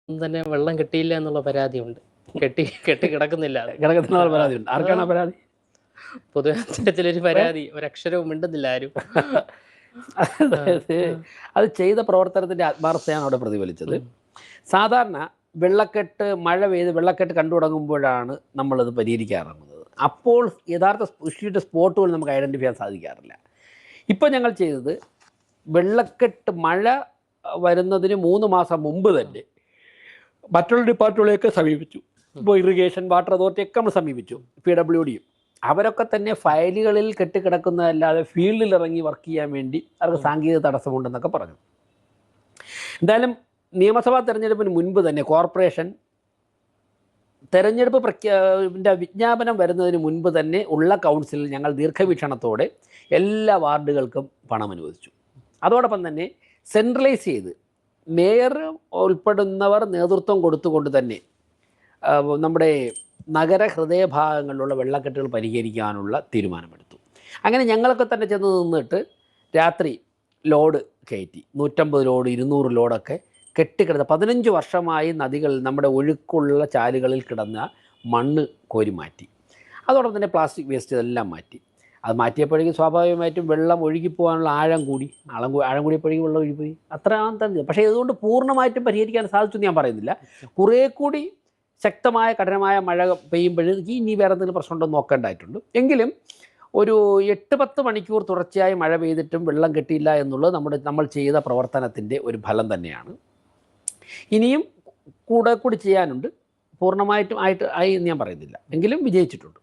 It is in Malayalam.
തന്നെ വെള്ളം കിട്ടിയില്ല എന്നുള്ള പരാതിയുണ്ട്. കെട്ടി കിടക്കുന്നില്ല അത്. കിടക്കുന്ന പരാതിയുണ്ട്. ആർക്കാണ് ആ പരാതി? പൊതുവെ അത്തരത്തിലൊരു പരാതി. ഒരക്ഷരവും മിണ്ടുന്നില്ല ആരും. അതായത് അത് ചെയ്ത പ്രവർത്തനത്തിൻ്റെ ആത്മാർത്ഥതയാണ് അവിടെ പ്രതിഫലിച്ചത്. സാധാരണ മഴ പെയ്ത് വെള്ളക്കെട്ട് കണ്ടു തുടങ്ങുമ്പോഴാണ് നമ്മളത് പരിഹരിക്കാറുള്ളത്. അപ്പോൾ യഥാർത്ഥ ഇഷ്യൂൻ്റെ സ്പോട്ടുകൾ നമുക്ക് ഐഡൻറ്റിഫൈ ചെയ്യാൻ സാധിക്കാറില്ല. ഇപ്പോൾ ഞങ്ങൾ ചെയ്തത് മഴ വരുന്നതിന് 3 മാസം മുമ്പ് തന്നെ മറ്റുള്ള ഡിപ്പാർട്ട്മെൻറ്റുകളെയൊക്കെ സമീപിച്ചു. ഇപ്പോൾ ഇറിഗേഷൻ, വാട്ടർ അതോറിറ്റിയൊക്കെ നമ്മൾ സമീപിച്ചു. PWDയും അവരൊക്കെ തന്നെ ഫയലുകളിൽ കെട്ടിക്കിടക്കുന്നതല്ലാതെ ഫീൽഡിൽ ഇറങ്ങി വർക്ക് ചെയ്യാൻ വേണ്ടി അവർക്ക് സാങ്കേതിക തടസ്സമുണ്ടെന്നൊക്കെ പറഞ്ഞു. എന്തായാലും നിയമസഭാ തെരഞ്ഞെടുപ്പിന് മുൻപ് തന്നെ കോർപ്പറേഷൻ തെരഞ്ഞെടുപ്പ് വിജ്ഞാപനം വരുന്നതിന് മുൻപ് തന്നെ ഉള്ള കൗൺസിലിൽ ഞങ്ങൾ ദീർഘവീക്ഷണത്തോടെ എല്ലാ വാർഡുകൾക്കും പണം അനുവദിച്ചു. അതോടൊപ്പം തന്നെ സെൻട്രലൈസ് ചെയ്ത് മേയർ ഉൾപ്പെടുന്നവർ നേതൃത്വം കൊടുത്തുകൊണ്ട് തന്നെ നമ്മുടെ നഗര ഹൃദയഭാഗങ്ങളിലുള്ള വെള്ളക്കെട്ടുകൾ പരിഹരിക്കാനുള്ള തീരുമാനമെടുത്തു. അങ്ങനെ ഞങ്ങളൊക്കെ തന്നെ ചെന്ന് നിന്നിട്ട് രാത്രി ലോഡ് കയറ്റി 150 ലോഡ് 200 ലോഡൊക്കെ കെട്ടിക്കിടന്ന 15 വർഷമായി നദികളിൽ നമ്മുടെ ഒഴുക്കുള്ള ചാലുകളിൽ കിടന്ന മണ്ണ് കോരി മാറ്റി. അതോടൊപ്പം തന്നെ പ്ലാസ്റ്റിക് വേസ്റ്റ് ഇതെല്ലാം മാറ്റി. അത് മാറ്റിയപ്പോഴേക്കും സ്വാഭാവികമായിട്ടും വെള്ളം ഒഴുകിപ്പോകാനുള്ള ആഴം കൂടിയപ്പോഴേക്കും വെള്ളം ഒഴുകിപ്പോയി. അത്ര തന്നെ. പക്ഷേ ഇതുകൊണ്ട് പൂർണ്ണമായിട്ടും പരിഹരിക്കാൻ സാധിച്ചെന്ന് ഞാൻ പറയുന്നില്ല. കുറേ കൂടി ശക്തമായ കഠിനമായ മഴ പെയ്യുമ്പോഴേക്ക് ഇനി വേറെ എന്തെങ്കിലും പ്രശ്നമുണ്ടോ നോക്കേണ്ടതായിട്ടുണ്ട്. എങ്കിലും ഒരു 8-10 മണിക്കൂർ തുടർച്ചയായി മഴ പെയ്തിട്ടും വെള്ളം കിട്ടിയില്ല എന്നുള്ളത് നമ്മൾ ചെയ്ത പ്രവർത്തനത്തിൻ്റെ ഒരു ഫലം തന്നെയാണ്. ഇനിയും കൂടി ചെയ്യാനുണ്ട്. പൂർണ്ണമായിട്ടും ആയി എന്ന് ഞാൻ പറയുന്നില്ല, എങ്കിലും വിജയിച്ചിട്ടുണ്ട്.